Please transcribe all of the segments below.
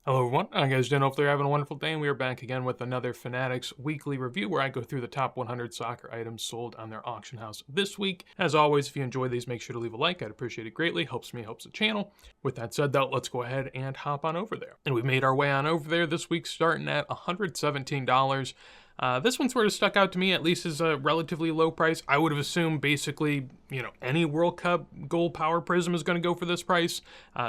Hello everyone, I guys doing? Hopefully you're having a wonderful day, and we are back again with another Fanatics weekly review where I go through the top 100 soccer items sold on their auction house this week. As always, if you enjoy these, make sure to leave a like. I'd appreciate it greatly. Helps me, helps the channel. With that said though, let's go ahead and hop on over there. And we've made our way on over there this week, starting at $117. This one sort of stuck out to me, at least as a relatively low price. I would have assumed basically, any World Cup gold power prism is going to go for this price.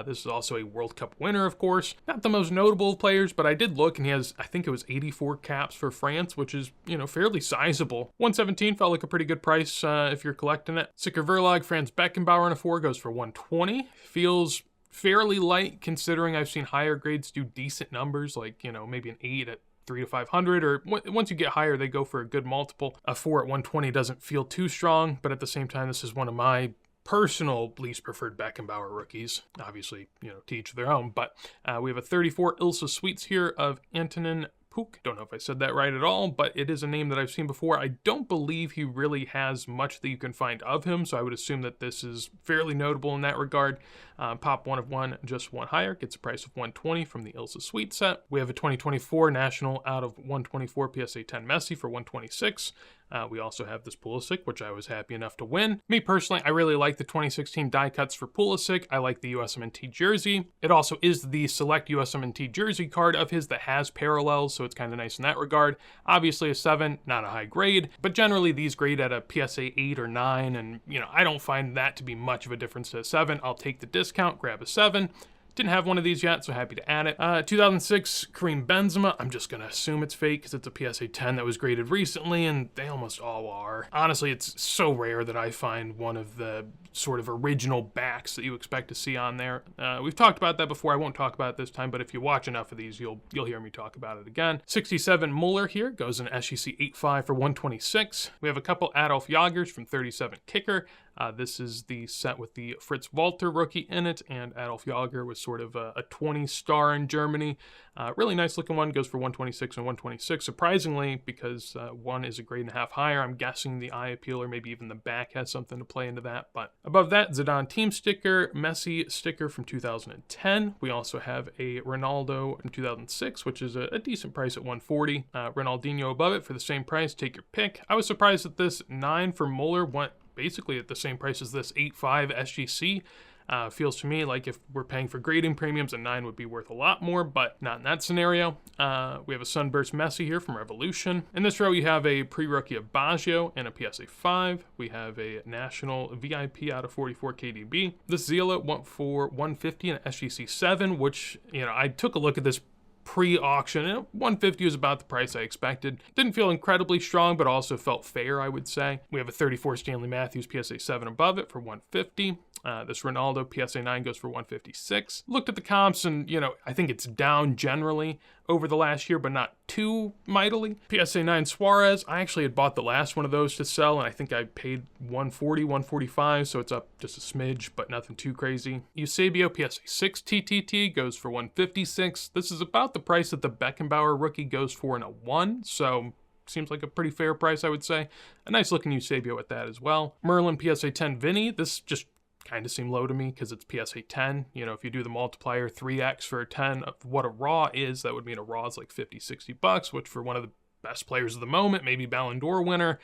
This is also a World Cup winner, of course. Not the most notable of players, but I did look, and he has, I think it was 84 caps for France, which is, fairly sizable. 117 felt like a pretty good price if you're collecting it. Sicker Verlag, Franz Beckenbauer on a 4 goes for 120. Feels fairly light considering I've seen higher grades do decent numbers, like, maybe an 8 at 3 to 500, or once you get higher, they go for a good multiple. A 4 at 120 doesn't feel too strong, but at the same time, this is one of my personal least preferred Beckenbauer rookies. Obviously, to each their own, but we have a 34 Ilsa Sweets here of Antonin Puk. Don't know if I said that right at all, but it is a name that I've seen before. I don't believe he really has much that you can find of him, so I would assume that this is fairly notable in that regard. Pop 1 of 1, just 1 higher, gets a price of 120 from the Ilsa Sweet set. We have a 2024 National out of 124 PSA 10 Messi for 126. We also have this Pulisic, which I was happy enough to win. Me personally, I really like the 2016 die cuts for Pulisic. I like the USMNT jersey. It also is the select USMNT jersey card of his that has parallels, so it's kind of nice in that regard. Obviously a 7, not a high grade, but generally these grade at a PSA 8 or 9, and I don't find that to be much of a difference to a 7. I'll take the discount, grab a 7. Didn't have one of these yet, so happy to add it. 2006 Karim Benzema. I'm just going to assume it's fake because it's a PSA 10 that was graded recently, and they almost all are. Honestly, it's so rare that I find one of the sort of original backs that you expect to see on there. We've talked about that before. I won't talk about it this time, but if you watch enough of these, you'll hear me talk about it again. 67 Muller here goes in SGC 85 for 126. We have a couple Adolf Jagers from 37 Kicker. This is the set with the Fritz Walter rookie in it, and Adolf Jager was sort of a 20 star in Germany. Really nice looking one, goes for 126 and 126. Surprisingly, because one is a grade and a half higher, I'm guessing the eye appeal or maybe even the back has something to play into that. But above that, Zidane team sticker, Messi sticker from 2010. We also have a Ronaldo from 2006, which is a decent price at 140. Ronaldinho above it for the same price, take your pick. I was surprised that this 9 for Muller went basically at the same price as this 8.5 SGC. Feels to me like if we're paying for grading premiums, a 9 would be worth a lot more, but not in that scenario. We have a Sunburst Messi here from Revolution. In this row, you have a pre-rookie of Baggio and a PSA 5. We have a National VIP out of 44 KDB. This Zila went for 150 and SGC 7, which, I took a look at this pre-auction. 150 was about the price I expected. Didn't feel incredibly strong, but also felt fair, I would say. We have a 34 Stanley Matthews PSA 7 above it for 150. This Ronaldo PSA 9 goes for 156. Looked at the comps and, I think it's down generally over the last year, but not too mightily. PSA 9 Suarez, I actually had bought the last one of those to sell, and I think I paid 140, 145, so it's up just a smidge, but nothing too crazy. Eusebio PSA 6 TTT goes for 156. This is about the price that the Beckenbauer rookie goes for in a 1, so seems like a pretty fair price, I would say. A nice looking Eusebio at that as well. Merlin PSA 10 Vinny, this just kind of seem low to me because it's PSA 10. If you do the multiplier 3x for a 10 of what a raw is, that would mean a raw is like 50, 60 bucks, which for one of the best players of the moment, maybe Ballon d'Or winner,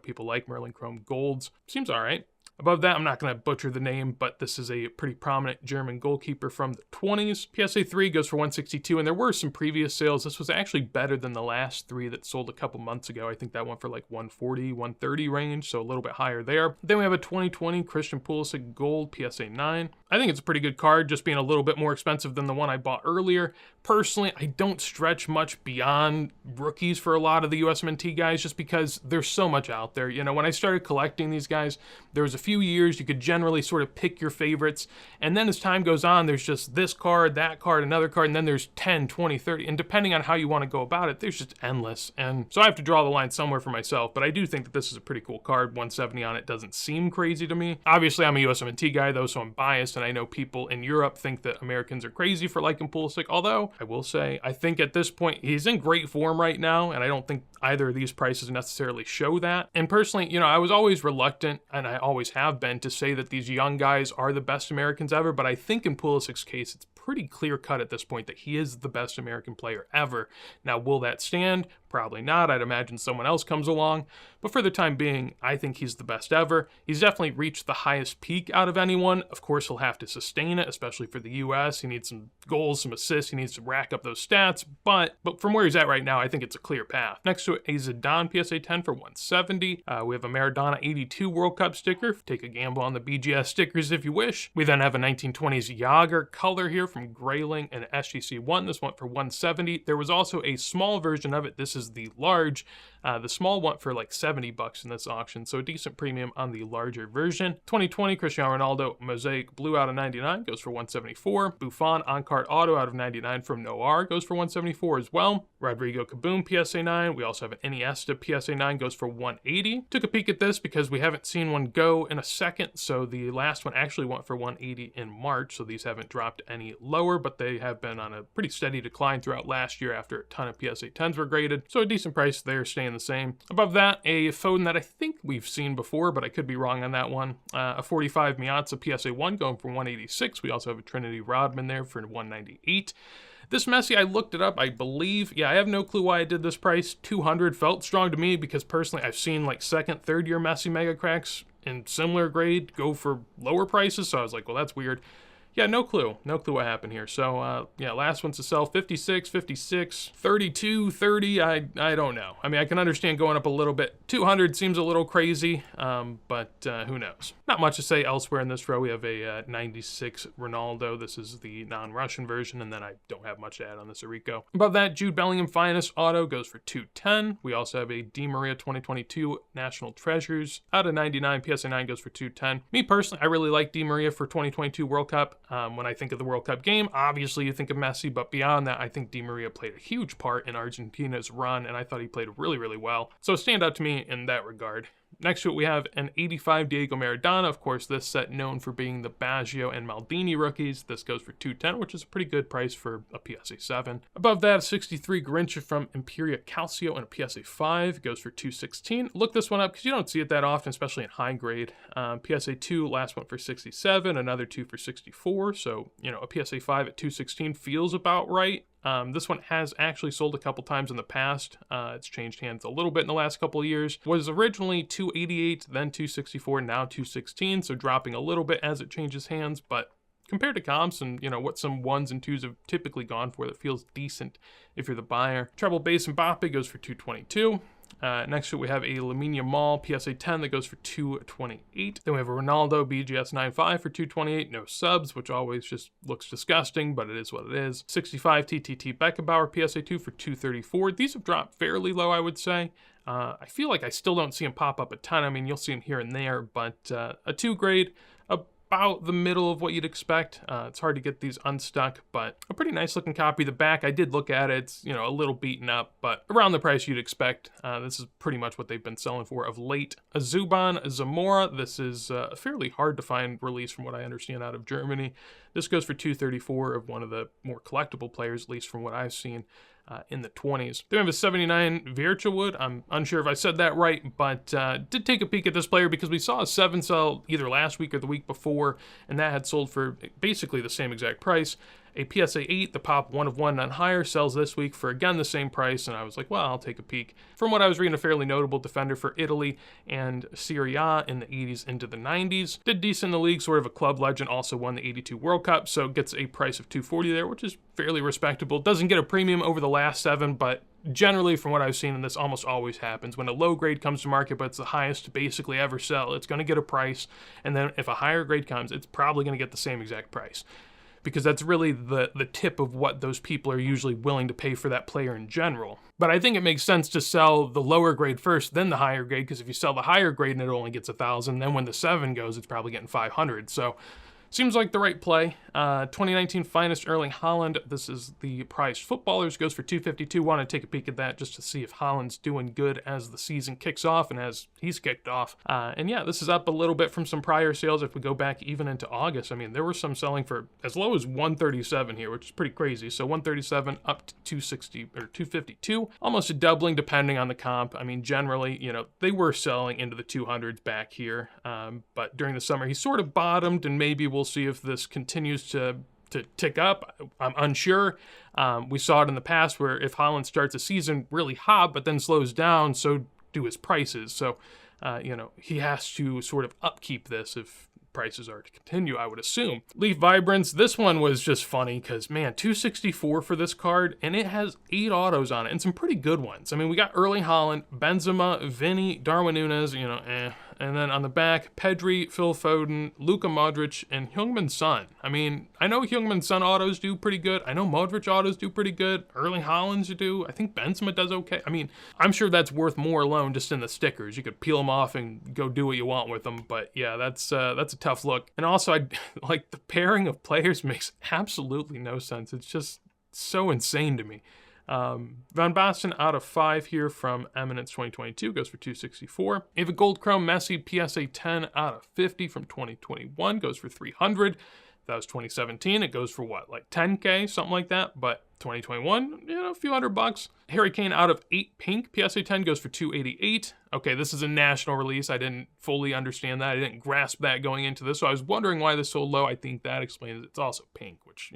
people like Merlin Chrome Golds, seems all right. Above that, I'm not going to butcher the name, but this is a pretty prominent German goalkeeper from the 20s. PSA 3 goes for 162, and there were some previous sales. This was actually better than the last 3 that sold a couple months ago. I think that went for like 140, 130 range, so a little bit higher there. Then we have a 2020 Christian Pulisic Gold PSA 9. I think it's a pretty good card, just being a little bit more expensive than the one I bought earlier. Personally, I don't stretch much beyond rookies for a lot of the USMNT guys just because there's so much out there. When I started collecting these guys, there was a few years you could generally sort of pick your favorites, and then as time goes on, there's just this card, that card, another card, and then there's 10, 20, 30, and depending on how you want to go about it, there's just endless. And so I have to draw the line somewhere for myself, but I do think that this is a pretty cool card. 170 on it doesn't seem crazy to me. Obviously, I'm a USMNT guy though, so I'm biased, and I know people in Europe think that Americans are crazy for liking Pulisic, although I will say, I think at this point, he's in great form right now, and I don't think either of these prices necessarily show that. And personally, I was always reluctant, and I always have been, to say that these young guys are the best Americans ever, but I think in Pulisic's case, it's pretty clear cut at this point that he is the best American player ever. Now, will that stand? Probably not. I'd imagine someone else comes along. But for the time being, I think he's the best ever. He's definitely reached the highest peak out of anyone. Of course, he'll have to sustain it, especially for the U.S. He needs some goals, some assists. He needs to rack up those stats. But from where he's at right now, I think it's a clear path. Next to it, a Zidane PSA 10 for 170. We have a Maradona 82 World Cup sticker. Take a gamble on the BGS stickers if you wish. We then have a 1920s Yager color here from Grayling and SGC1. This went for 170. There was also a small version of it. This is the large. The small went for like $70 in this auction, so a decent premium on the larger version. 2020 Cristiano Ronaldo Mosaic Blue out of 99 goes for 174. Buffon on-card auto out of 99 from Noir goes for 174 as well. Rodrigo Kaboom PSA 9. We also have an Iniesta PSA 9 goes for 180. Took a peek at this because we haven't seen one go in a second, so the last one actually went for 180 in March, so these haven't dropped any lower, but they have been on a pretty steady decline throughout last year after a ton of PSA 10s were graded, so a decent price there, staying the same. Above that, a Foden that I think we've seen before, but I could be wrong on that one. A 45 Miazza PSA 1 going for 186. We also have a Trinity Rodman there for 198. This Messi, I looked it up, I believe. Yeah, I have no clue why I did this price. 200 felt strong to me because personally I've seen like second, third year Messi Mega Cracks in similar grade go for lower prices, so I was like, well, that's weird. Yeah, no clue. No clue what happened here. So, yeah, last one's to sell 56, 56, 32, 30. I don't know. I mean, I can understand going up a little bit. 200 seems a little crazy, but who knows? Not much to say elsewhere in this row. We have a 96 Ronaldo. This is the non-Russian version, and then I don't have much to add on this Arico. Above that, Jude Bellingham Finest Auto goes for 210. We also have a Di Maria 2022 National Treasures out of 99. PSA 9 goes for 210. Me personally, I really like Di Maria for 2022 World Cup. When I think of the World Cup game, obviously you think of Messi, but beyond that, I think Di Maria played a huge part in Argentina's run, and I thought he played really, really well. So stand out to me in that regard. Next to it, we have an 85 Diego Maradona. Of course, this set known for being the Baggio and Maldini rookies. This goes for 210, which is a pretty good price for a PSA 7. Above that, a 63 Grinch from Imperia Calcio and a PSA 5 goes for 216. Look this one up because you don't see it that often, especially in high grade. PSA 2 last one for 67, another 2 for 64. So, you know, a PSA 5 at 216 feels about right. This one has actually sold a couple times in the past. It's changed hands a little bit in the last couple of years. Was originally 288, then 264, now 216, so dropping a little bit as it changes hands, but compared to comps and, you know, what some 1s and 2s have typically gone for, that feels decent if you're the buyer. Treble base Mbappe goes for 222. Next to it, we have a Lamine Yamal PSA 10 that goes for 228. Then we have a Ronaldo BGS 95 for 228. No subs, which always just looks disgusting, but it is what it is. 65 TTT Beckenbauer PSA 2 for 234. These have dropped fairly low, I would say. I feel like I still don't see them pop up a ton. I mean, you'll see them here and there, but a 2 grade, about the middle of what you'd expect. It's hard to get these unstuck, but a pretty nice looking copy. The back, I did look at it. It's, you know, a little beaten up, but around the price you'd expect. This is pretty much what they've been selling for of late. A Zuban Zamora. This is a fairly hard to find release from what I understand out of Germany. This goes for 234 of one of the more collectible players, at least from what I've seen. In the 20s. Then we have a 79 Virtuwood. I'm unsure if I said that right, but did take a peek at this player because we saw a 7 sell either last week or the week before, and that had sold for basically the same exact price. A PSA 8, the pop 1 of 1 on higher, sells this week for again the same price, and I was like, well, I'll take a peek. From what I was reading, a fairly notable defender for Italy and Serie A in the 80s into the 90s. Did decent in the league, sort of a club legend, also won the 82 World Cup, so gets a price of 240 there, which is fairly respectable. Doesn't get a premium over the last 7, but generally, from what I've seen, and this almost always happens, when a low grade comes to market, but it's the highest to basically ever sell, it's going to get a price, and then if a higher grade comes, it's probably going to get the same exact price. Because that's really the tip of what those people are usually willing to pay for that player in general. But I think it makes sense to sell the lower grade first, then the higher grade, because if you sell the higher grade and it only gets 1,000, then when the 7 goes, it's probably getting 500. So seems like the right play. 2019 Finest Erling Haaland. This is the prize footballers. Goes for 252. Want to take a peek at that just to see if Haaland's doing good as the season kicks off and as he's kicked off. And yeah, this is up a little bit from some prior sales. If we go back even into August, I mean, there were some selling for as low as 137 here, which is pretty crazy. So 137 up to 260 or 252, almost a doubling depending on the comp. I mean, generally, you know, they were selling into the 200s back here. But during the summer, he sort of bottomed, and maybe we'll see if this continues to to tick up. I'm unsure. We saw it in the past where if Haaland starts a season really hot but then slows down, so do his prices. So, he has to sort of upkeep this if prices are to continue, I would assume. Leaf Vibrance, this one was just funny because, man, 264 for this card, and it has 8 autos on it, and some pretty good ones. I mean, we got Erling Haaland, Benzema, Vinny, Darwin Núñez, and then on the back, Pedri, Phil Foden, Luka Modric, and Heung-min Son. I mean, I know Heung-min Son autos do pretty good. I know Modric autos do pretty good. Erling Haaland's do. I think Benzema does okay. I mean, I'm sure that's worth more alone just in the stickers. You could peel them off and go do what you want with them. But yeah, that's a tough look. And also, the pairing of players makes absolutely no sense. It's just so insane to me. Van Basten out of 5 here from Eminence 2022 goes for 264. We have a Gold Chrome Messi PSA 10 out of 50 from 2021 goes for 300. That was 2017. It goes for what, like 10K, something like that. But 2021, a few $100. Harry Kane out of 8 pink PSA 10 goes for 288. Okay, this is a national release. I didn't fully understand that. I didn't grasp that going into this. So I was wondering why this is so low. I think that explains it. It's also pink, which,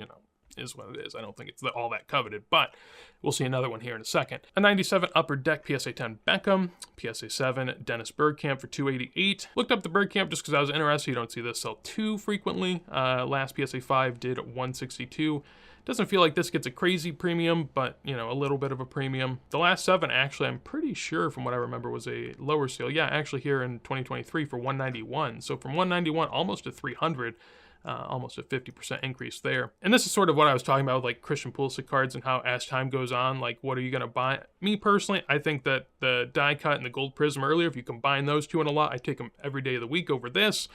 is what it is. I don't think it's all that coveted, but we'll see another one here in a second. A 97 Upper Deck PSA 10 Beckham, PSA 7 Dennis Bergkamp for 288. Looked up the Bergkamp just because I was interested. You don't see this sell too frequently. Last PSA 5 did 162. Doesn't feel like this gets a crazy premium, but, a little bit of a premium. The last 7, actually, I'm pretty sure from what I remember was a lower sale. Yeah, actually here in 2023 for 191. So from 191 almost to 300. Almost a 50% increase there. And this is sort of what I was talking about with like Christian Pulisic cards and how as time goes on, like what are you going to buy? Me personally, I think that the die cut and the gold prism earlier, if you combine those two in a lot, I take them every day of the week over this.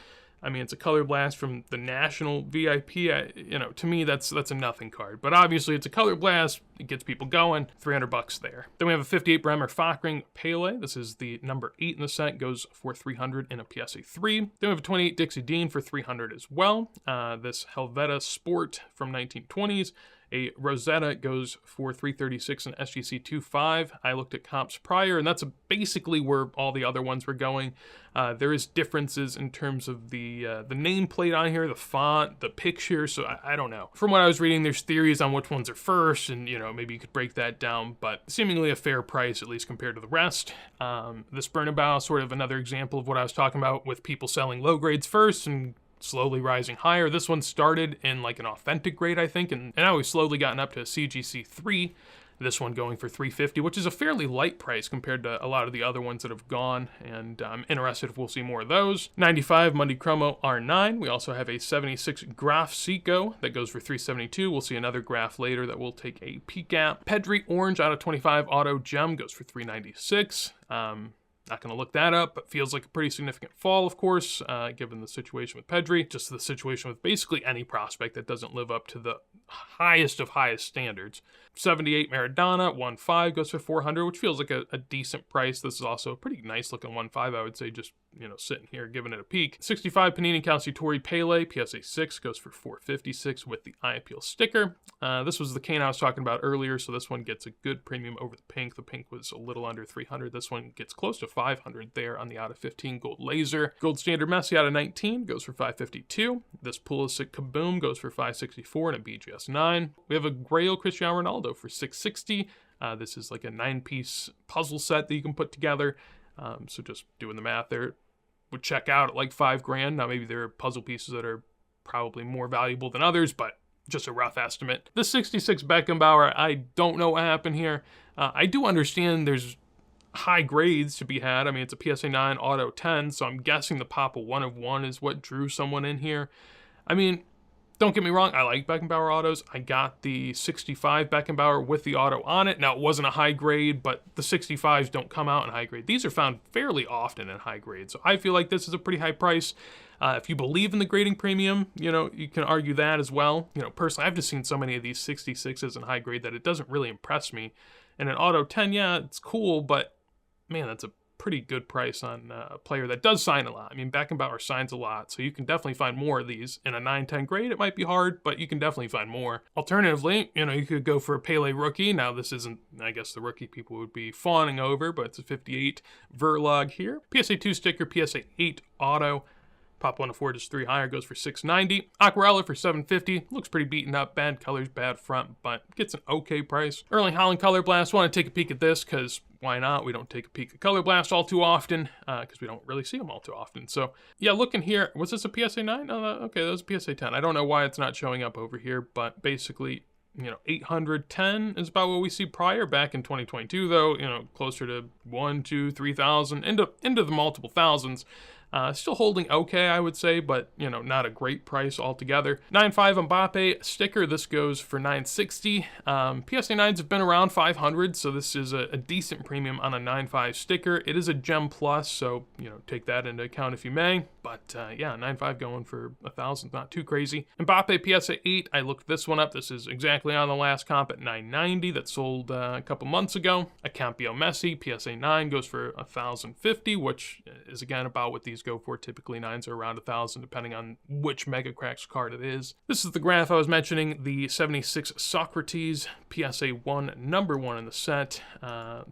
I mean, it's a color blast from the national VIP. To me, that's a nothing card. But obviously, it's a color blast. It gets people going. $300 there. Then we have a 58 Bremer Fakring Pele. This is the number 8 in the set. Goes for 300 in a PSA 3. Then we have a 28 Dixie Dean for 300 as well. This Helveta Sport from 1920s. A Rosetta goes for 336 in SGC 2.5. I looked at comps prior, and that's basically where all the other ones were going. There is differences in terms of the nameplate on here, the font, the picture, so I don't know. From what I was reading, there's theories on which ones are first, and maybe you could break that down, but seemingly a fair price, at least compared to the rest. This Bernabeu, sort of another example of what I was talking about with people selling low grades first and slowly rising higher. This one started in like an authentic grade, I think, and now we've slowly gotten up to a CGC 3. This one going for 350, which is a fairly light price compared to a lot of the other ones that have gone, and I'm interested if we'll see more of those. 95 Mundi Chromo R9. We also have a 76 Graf Seco that goes for 372. We'll see another Graf later that we'll take a peek at. Pedri Orange out of 25 Auto Gem goes for 396. Not going to look that up, but feels like a pretty significant fall, of course, given the situation with Pedri. Just the situation with basically any prospect that doesn't live up to the highest of highest standards. 78 Maradona, 1.5 goes for 400, which feels like a decent price. This is also a pretty nice looking 1.5, I would say, just, sitting here giving it a peek. 65 Panini Calciatore Pele, PSA 6 goes for 456 with the eye appeal sticker. This was the Kane I was talking about earlier, so this one gets a good premium over the pink. The pink was a little under 300. This one gets close to 500 there on the out of 15 gold laser. Gold standard Messi out of 19 goes for 552. This Pulisic Kaboom goes for 564 and a BGS 9. We have a Grail Cristiano Ronaldo for 660. This is like a 9-piece puzzle set that you can put together. So just doing the math there would check out at like $5,000. Now maybe there are puzzle pieces that are probably more valuable than others, but just a rough estimate. The 66 Beckenbauer, I don't know what happened here. I do understand there's high grades to be had. I mean, it's a PSA 9 Auto 10, so I'm guessing the pop of 1 of 1 is what drew someone in here. I mean, don't get me wrong, I like Beckenbauer autos. I got the 65 Beckenbauer with the auto on it. Now, it wasn't a high grade, but the 65s don't come out in high grade. These are found fairly often in high grade, so I feel like this is a pretty high price. If you believe in the grading premium, you can argue that as well. Personally, I've just seen so many of these 66s in high grade that it doesn't really impress me. And an Auto 10, yeah, it's cool, but man, that's a pretty good price on a player that does sign a lot. I mean, Beckenbauer signs a lot, so you can definitely find more of these. In a 9-10 grade, it might be hard, but you can definitely find more. Alternatively, you could go for a Pele rookie. Now, this isn't, I guess, the rookie people would be fawning over, but it's a 58 Verlog here. PSA 2 sticker, PSA 8 auto. Pop 104 just 3 higher, goes for $690. Aquarella for $750. Looks pretty beaten up. Bad colors, bad front, but gets an okay price. Erling Haaland Color Blast. Want to take a peek at this because why not? We don't take a peek at Color Blast all too often because we don't really see them all too often. So yeah, looking here, was this a PSA 9? Okay, that was a PSA 10. I don't know why it's not showing up over here, but basically, 810 is about what we see prior back in 2022, though, closer to 1, 2, 3,000 into the multiple thousands. Still holding okay, I would say, but, not a great price altogether. 9.5 Mbappe sticker. This goes for $960. PSA 9s have been around 500, so this is a decent premium on a 9.5 sticker. It is a Gem Plus, so, take that into account if you may. But, yeah, 9.5 going for 1,000, not too crazy. Mbappe PSA 8, I looked this one up. This is exactly on the last comp at $990 that sold a couple months ago. Acampio Messi PSA 9 goes for $1,050, which is, again, about what these go for. Typically 9s are around 1,000 depending on which Mega Cracks card it is. This is the graph I was mentioning, the 76 Socrates PSA 1, number 1 in the set.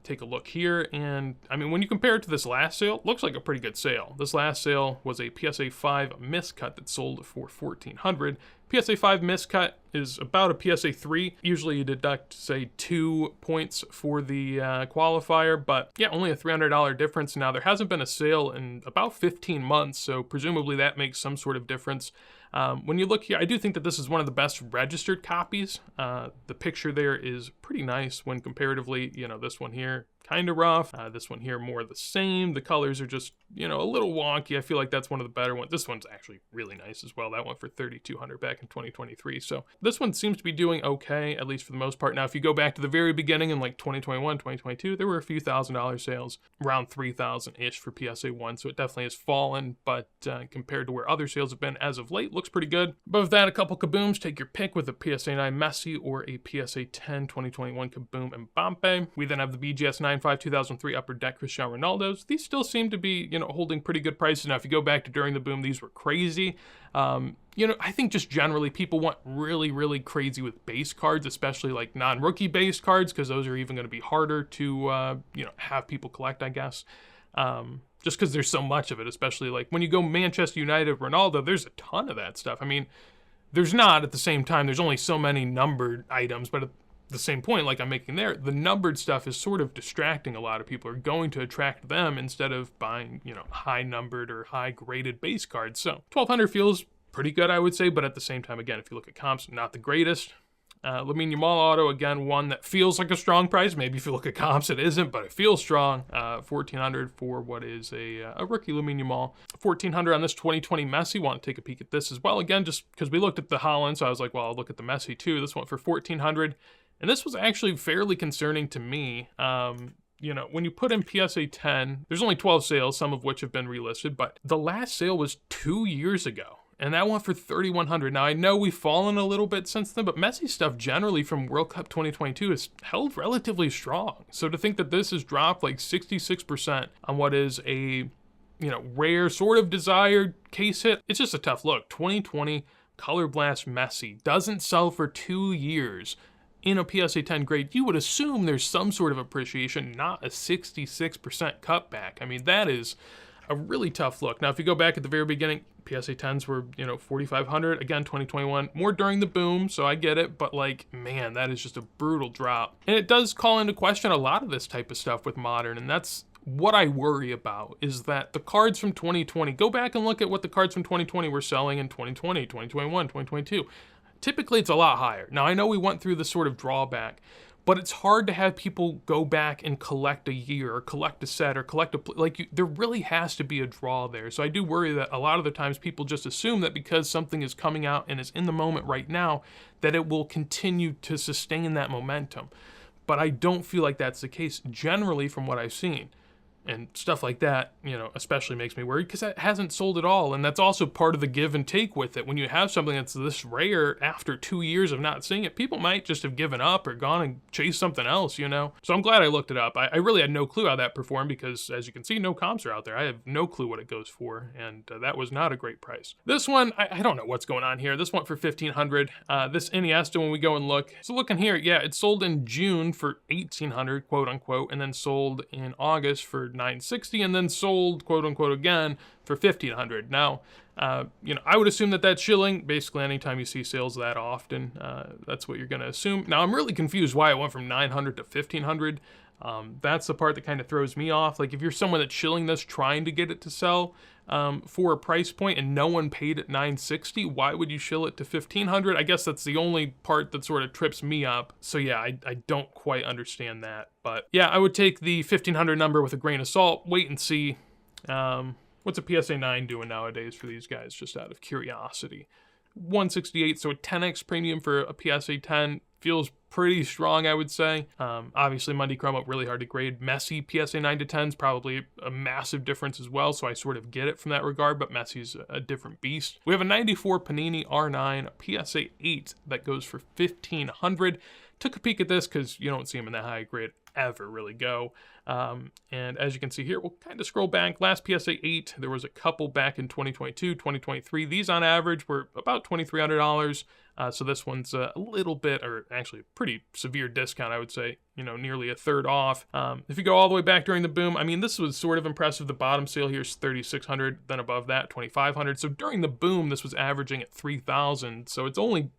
Take a look here, and I mean, when you compare it to this last sale, looks like a pretty good sale. This last sale was a PSA 5 miscut that sold for $1,400. PSA 5 miscut is about a PSA 3. Usually you deduct, say, 2 points for the qualifier, but yeah, only a $300 difference. Now, there hasn't been a sale in about 15 months, so presumably that makes some sort of difference. When you look here, I do think that this is one of the best registered copies. The picture there is pretty nice when comparatively, this one here, kind of rough. This one here, more the same. The colors are just, a little wonky. I feel like that's one of the better ones. This one's actually really nice as well. That went for $3,200 back in 2023. So this one seems to be doing okay, at least for the most part. Now, if you go back to the very beginning in like 2021, 2022, there were a few $1,000 sales, around 3,000-ish for PSA 1. So it definitely has fallen, but compared to where other sales have been as of late, looks pretty good. Above that, a couple kabooms. Take your pick with a PSA 9 Messi or a PSA 10 2021 Kaboom Mbappe. We then have the BGS 9.5 2003 Upper Deck Cristiano Ronaldo's. These still seem to be, holding pretty good prices. Now, if you go back to during the boom, these were crazy. I think just generally people want really, really crazy with base cards, especially like non-rookie base cards, because those are even going to be harder to, have people collect, I guess. Just because there's so much of it, especially like when you go Manchester United, Ronaldo, there's a ton of that stuff. I mean, there's not at the same time, there's only so many numbered items, but at the same point, like I'm making there, the numbered stuff is sort of distracting a lot of people, are going to attract them instead of buying, high numbered or high graded base cards. So 1,200 feels pretty good, I would say, but at the same time, again, if you look at comps, not the greatest. Lamine Yamal auto, again, one that feels like a strong price. Maybe if you look at comps, it isn't, but it feels strong. $1,400 for what is a rookie Lamine Yamal. $1,400 on this 2020 Messi. Want to take a peek at this as well. Again, just because we looked at the Haaland, so I was like, well, I'll look at the Messi too. This one for $1,400. And this was actually fairly concerning to me. When you put in PSA 10, there's only 12 sales, some of which have been relisted, but the last sale was 2 years ago. And that went for $3,100. Now, I know we've fallen a little bit since then, but Messi stuff generally from World Cup 2022 is held relatively strong. So to think that this has dropped like 66% on what is a, rare sort of desired case hit, it's just a tough look. 2020 Color Blast Messi doesn't sell for 2 years. In a PSA 10 grade, you would assume there's some sort of appreciation, not a 66% cutback. I mean, that is a really tough look. Now, if you go back at the very beginning, PSA 10s were, $4,500. Again, 2021, more during the boom, so I get it. But, man, that is just a brutal drop. And it does call into question a lot of this type of stuff with Modern, and that's what I worry about, is that the cards from 2020, go back and look at what the cards from 2020 were selling in 2020, 2021, 2022. Typically, it's a lot higher. Now, I know we went through this sort of drawback, but it's hard to have people go back and collect a year or collect a set or collect there really has to be a draw there. So I do worry that a lot of the times people just assume that because something is coming out and is in the moment right now, that it will continue to sustain that momentum. But I don't feel like that's the case generally from what I've seen. And stuff like that, especially makes me worried because it hasn't sold at all. And that's also part of the give and take with it. When you have something that's this rare after 2 years of not seeing it, people might just have given up or gone and chased something else, So I'm glad I looked it up. I really had no clue how that performed because, as you can see, no comps are out there. I have no clue what it goes for, and that was not a great price. This one, I don't know what's going on here. This went for $1,500. This Iniesta, when we go and look, so looking here, yeah, it sold in June for $1,800, quote unquote, and then sold in August for $960 and then sold, quote unquote, again for $1,500. Now, I would assume that that's shilling. Basically, anytime you see sales that often, that's what you're going to assume. Now, I'm really confused why it went from $900 to $1,500. That's the part that kind of throws me off. Like, if you're someone that's shilling this, trying to get it to sell for a price point and no one paid at $960, why would you shill it to $1,500? I guess that's the only part that sort of trips me up. So yeah, I don't quite understand that. But yeah, I would take the $1,500 number with a grain of salt. Wait and see. What's a PSA 9 doing nowadays for these guys, just out of curiosity? 168, so a 10x premium for a PSA 10 feels pretty strong, I would say. Obviously, Monday Chromo, really hard to grade. Messi, PSA 9 to 10 is probably a massive difference as well, so I sort of get it from that regard, but Messi's a different beast. We have a 94 Panini R9 PSA 8 that goes for $1,500. Took a peek at this because you don't see them in that high grade ever really go. And as you can see here, we'll kind of scroll back. Last PSA 8, there was a couple back in 2022, 2023. These on average were about $2,300. So this one's a little bit, or actually a pretty severe discount, I would say, nearly a third off. If you go all the way back during the boom, I mean, this was sort of impressive. The bottom sale here is $3,600, then above that, $2,500. So during the boom, this was averaging at $3,000. So it's only,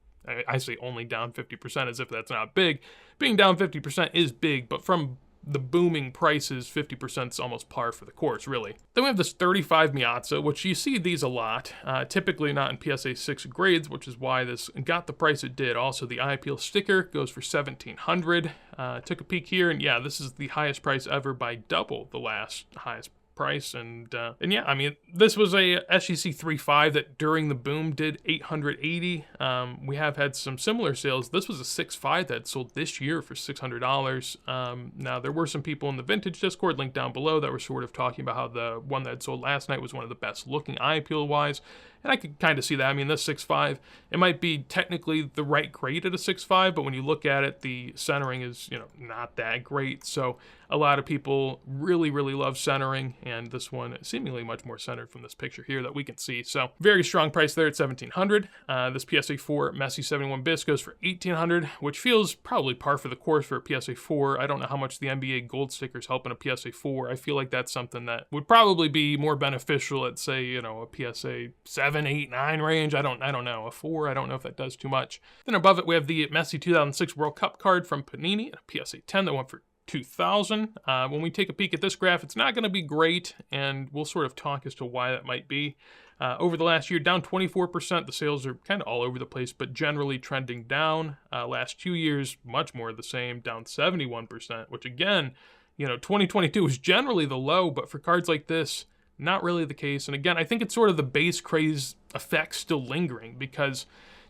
I say only down 50%, as if that's not big. Being down 50% is big, but from the booming prices, 50% is almost par for the course, really. Then we have this 35 Miazza, which you see these a lot, typically not in PSA 6 grades, which is why this got the price it did. Also, the eye appeal sticker goes for $1,700. Took a peek here, and yeah, this is the highest price ever by double the last highest price. And yeah, I mean, this was a SGC 3.5 that during the boom did $880. We have had some similar sales. This was a 6.5 that sold this year for $600. Now, there were some people in the vintage Discord, linked down below, that were sort of talking about how the one that sold last night was one of the best looking eye appeal wise. And I could kind of see that. I mean, this 6.5, it might be technically the right grade at a 6.5, but when you look at it, the centering is, not that great. So a lot of people really, really love centering, and this one is seemingly much more centered from this picture here that we can see. So very strong price there at $1,700. This PSA 4 Messi 71 bis goes for $1,800, which feels probably par for the course for a PSA 4. I don't know how much the NBA gold stickers help in a PSA 4. I feel like that's something that would probably be more beneficial at, say, a PSA 7, 8, 9 range. I don't know. A 4, I don't know if that does too much. Then above it, we have the Messi 2006 World Cup card from Panini, a PSA 10 that went for $2,000. When we take a peek at this graph, it's not going to be great, and we'll sort of talk as to why that might be. Over the last year, down 24%. The sales are kind of all over the place, but generally trending down. Last 2 years, much more of the same, down 71%, which again, 2022 was generally the low, but for cards like this, not really the case. And again, I think it's sort of the base craze effect still lingering, because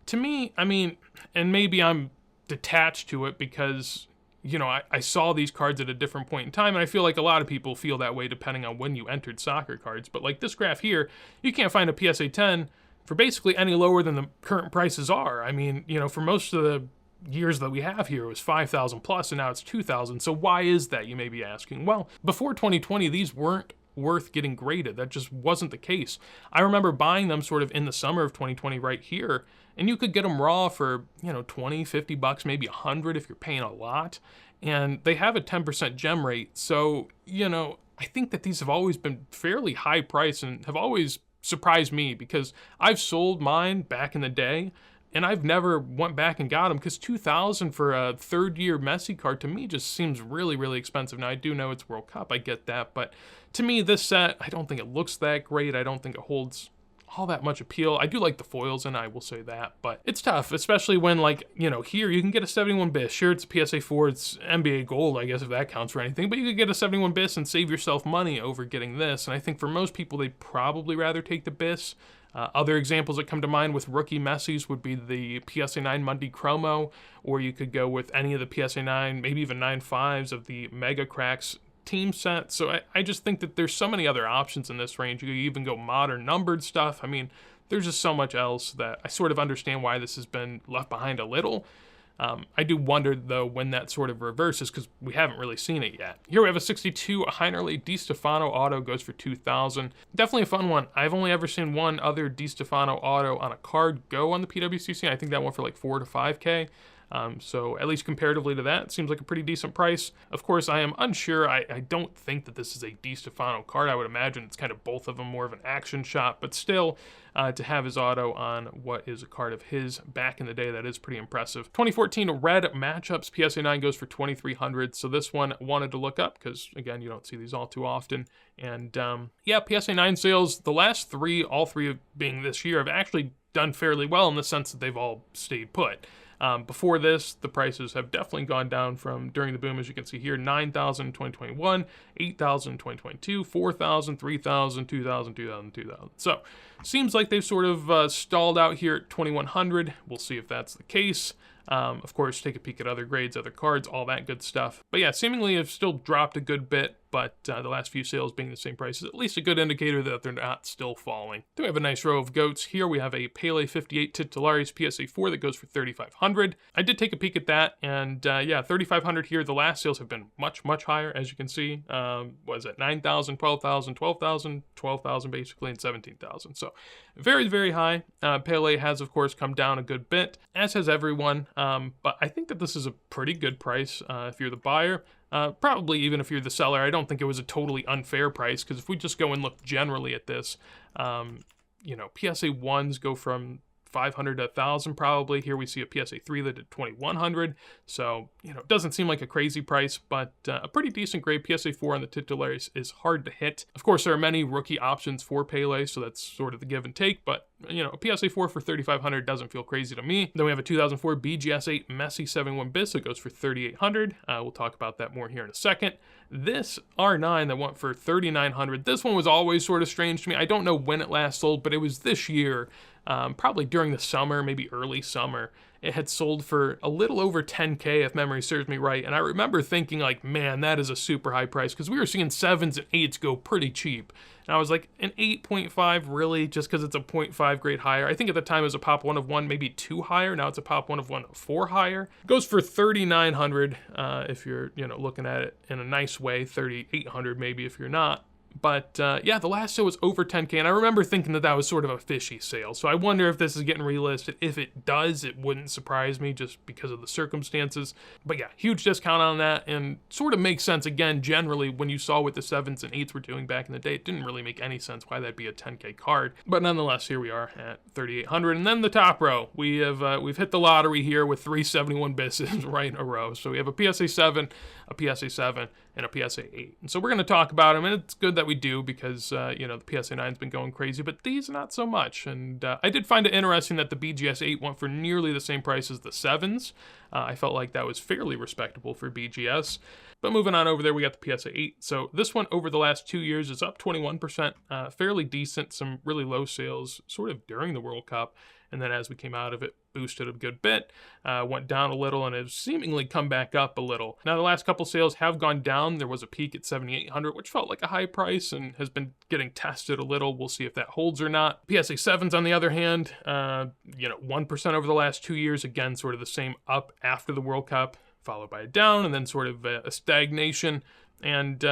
to me, I mean, and maybe I'm detached to it because, I saw these cards at a different point in time, and I feel like a lot of people feel that way depending on when you entered soccer cards. But like this graph here, you can't find a PSA 10 for basically any lower than the current prices are. I mean, for most of the years that we have here, it was 5,000 plus, and now it's 2,000. So why is that, you may be asking? Well, before 2020, these weren't worth getting graded. That just wasn't the case. I remember buying them sort of in the summer of 2020 right here, and you could get them raw for, 20, 50 bucks, maybe 100 if you're paying a lot. And they have a 10% gem rate. So, I think that these have always been fairly high price and have always surprised me, because I've sold mine back in the day and I've never went back and got them, because $2,000 for a third-year Messi card to me just seems really, really expensive. Now, I do know it's World Cup, I get that, but to me, this set, I don't think it looks that great. I don't think it holds all that much appeal. I do like the foils, and I will say that, but it's tough, especially when, here you can get a 71 bis. Sure, it's a PSA 4, it's NBA gold, I guess, if that counts for anything, but you could get a 71 bis and save yourself money over getting this, and I think for most people, they'd probably rather take the bis. Other examples that come to mind with rookie Messis would be the PSA 9 Monday Chromo, or you could go with any of the PSA 9, maybe even 9.5s of the Mega Cracks team set. So I just think that there's so many other options in this range. You could even go modern numbered stuff. I mean, there's just so much else that I sort of understand why this has been left behind a little. I do wonder, though, when that sort of reverses, because we haven't really seen it yet. Here we have a 62 Heinerle DiStefano auto, goes for $2,000. Definitely a fun one. I've only ever seen one other DiStefano auto on a card go on the PWCC. I think that went for like $4 to $5K. So at least comparatively to that, it seems like a pretty decent price. Of course, I am unsure. I don't think that this is a Di Stefano card. I would imagine it's kind of both of them, more of an action shot, but still, to have his auto on what is a card of his back in the day, that is pretty impressive. 2014 red matchups, PSA 9 goes for 2,300. So this one wanted to look up because, again, you don't see these all too often. And yeah, PSA 9 sales, the last three, all three being this year, have actually done fairly well in the sense that they've all stayed put. Before this, the prices have definitely gone down from during the boom, as you can see here, 9,000 in 2021, 8,000 in 2022, 4,000, 3,000, 2,000, 2,000, 2,000. So seems like they've sort of stalled out here at 2,100. We'll see if that's the case. Of course, take a peek at other grades, other cards, all that good stuff. But yeah, seemingly have still dropped a good bit, but the last few sales being the same price is at least a good indicator that they're not still falling. Then we have a nice row of goats. Here we have a Pele 58 Titularis PSA 4 that goes for 3,500. I did take a peek at that, and yeah, 3,500 here. The last sales have been much, much higher, as you can see. Was it 9,000, 12,000, 12,000, 12,000 basically, and 17,000. So very, very high. Pele has, of course, come down a good bit, as has everyone. But I think that this is a pretty good price if you're the buyer. Probably even if you're the seller. I don't think it was a totally unfair price, because if we just go and look generally at this, you know, PSA 1s go from 500 to 1,000 probably. Here we see a PSA 3 that did 2,100. So, you know, it doesn't seem like a crazy price, but a pretty decent grade. PSA 4 on the Titularis is hard to hit. Of course, there are many rookie options for Pele, so that's sort of the give and take, but you know, a PSA 4 for 3,500 doesn't feel crazy to me. Then we have a 2004 BGS 8 Messi 71 bis that goes for 3,800. We'll talk about that more here in a second. This R9 that went for 3,900, this one was always sort of strange to me. I don't know when it last sold, but it was this year, probably during the summer, maybe early summer. It had sold for a little over 10K if memory serves me right. And I remember thinking like, man, that is a super high price, because we were seeing 7s and 8s go pretty cheap. And I was like, an 8.5 really, just because it's a 0.5 grade higher? I think at the time it was a pop 1 of 1, maybe 2 higher. Now it's a pop 1 of 1, 4 higher. It goes for 3,900 if you're, you know, looking at it in a nice way. 3,800 maybe if you're not. But yeah, the last sale was over 10K, and I remember thinking that that was sort of a fishy sale. So I wonder if this is getting relisted. If it does, it wouldn't surprise me just because of the circumstances. But yeah, huge discount on that, and sort of makes sense. Again, generally, when you saw what the 7s and 8s were doing back in the day, it didn't really make any sense why that'd be a 10K card. But nonetheless, here we are at 3,800. And then the top row, we've hit the lottery here with 371 bises right in a row. So we have a PSA 7, a PSA 7, and a PSA 8. And so we're going to talk about them, and it's good that we do, because, you know, the PSA 9's been going crazy, but these not so much. And I did find it interesting that the BGS 8 went for nearly the same price as the 7s. I felt like that was fairly respectable for BGS. But moving on over there, we got the PSA 8. So this one over the last 2 years is up 21%, fairly decent. Some really low sales sort of during the World Cup. And then as we came out of it, boosted a good bit, went down a little, and has seemingly come back up a little. Now, the last couple sales have gone down. There was a peak at 7,800, which felt like a high price and has been getting tested a little. We'll see if that holds or not. PSA 7s, on the other hand, you know, 1% over the last 2 years. Again, sort of the same up after the World Cup, followed by a down, and then sort of a stagnation. And,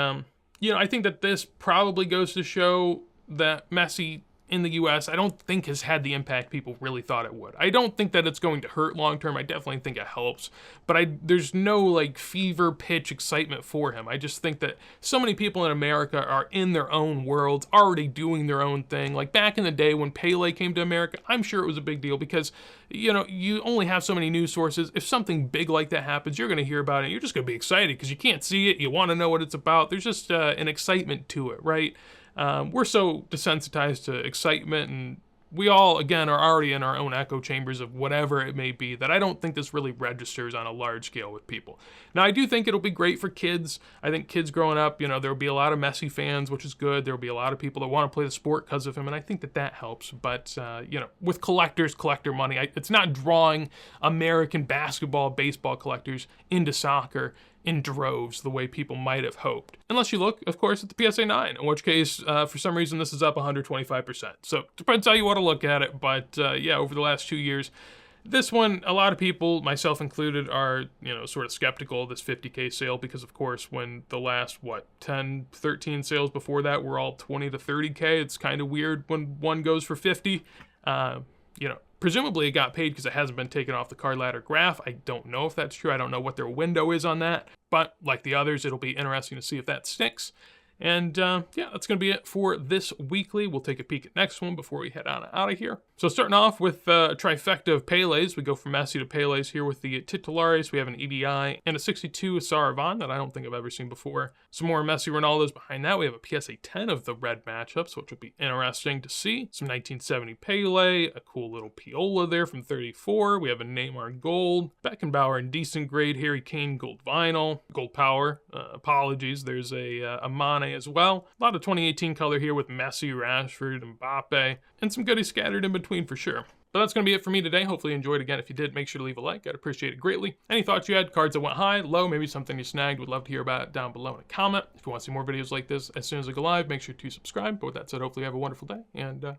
you know, I think that this probably goes to show that Messi in the US, I don't think has had the impact people really thought it would. I don't think that it's going to hurt long term. I definitely think it helps, but there's no like fever pitch excitement for him. I just think that so many people in America are in their own worlds, already doing their own thing. Like back in the day when Pele came to America, I'm sure it was a big deal because, you know, you only have so many news sources. If something big like that happens, you're going to hear about it. You're just going to be excited because you can't see it. You want to know what it's about. There's just an excitement to it, right? We're so desensitized to excitement, and we all, again, are already in our own echo chambers of whatever it may be, that I don't think this really registers on a large scale with people. Now, I do think it'll be great for kids. I think kids growing up, you know, there'll be a lot of Messi fans, which is good. There'll be a lot of people that want to play the sport because of him, and I think that that helps. But, you know, with collectors, collector money, it's not drawing American basketball, baseball collectors into soccer in droves the way people might have hoped. Unless you look, of course, at the PSA 9, in which case, for some reason, this is up 125%. So depends how you want to look at it, but yeah, over the last 2 years, this one, a lot of people, myself included, are, you know, sort of skeptical of this 50K sale because, of course, when the last, 10, 13 sales before that were all 20 to 30K, it's kind of weird when one goes for 50. You know, Presumably it got paid because it hasn't been taken off the card ladder graph. I don't know if that's true. I don't know what their window is on that. But like the others, it'll be interesting to see if that sticks. And yeah, that's going to be it for this weekly. We'll take a peek at next one before we head on out of here. So starting off with a trifecta of Peles. We go from Messi to Peles here with the titulares. We have an EDI and a 62 Saravan that I don't think I've ever seen before. Some more Messi Ronaldos behind that. We have a PSA 10 of the red matchups, which would be interesting to see. Some 1970 Pele, a cool little Piola there from 34. We have a Neymar gold, Beckenbauer in decent grade, Harry Kane gold vinyl, gold power. Apologies, there's a Mane as well. A lot of 2018 color here with Messi, Rashford, Mbappe, and some goodies scattered in between for sure. But that's going to be it for me today. Hopefully you enjoyed. Again, if you did, make sure to leave a like. I'd appreciate it greatly. Any thoughts you had, cards that went high, low, maybe something you snagged, would love to hear about it down below in a comment. If you want to see more videos like this as soon as I go live, make sure to subscribe. But with that said, hopefully you have a wonderful day, and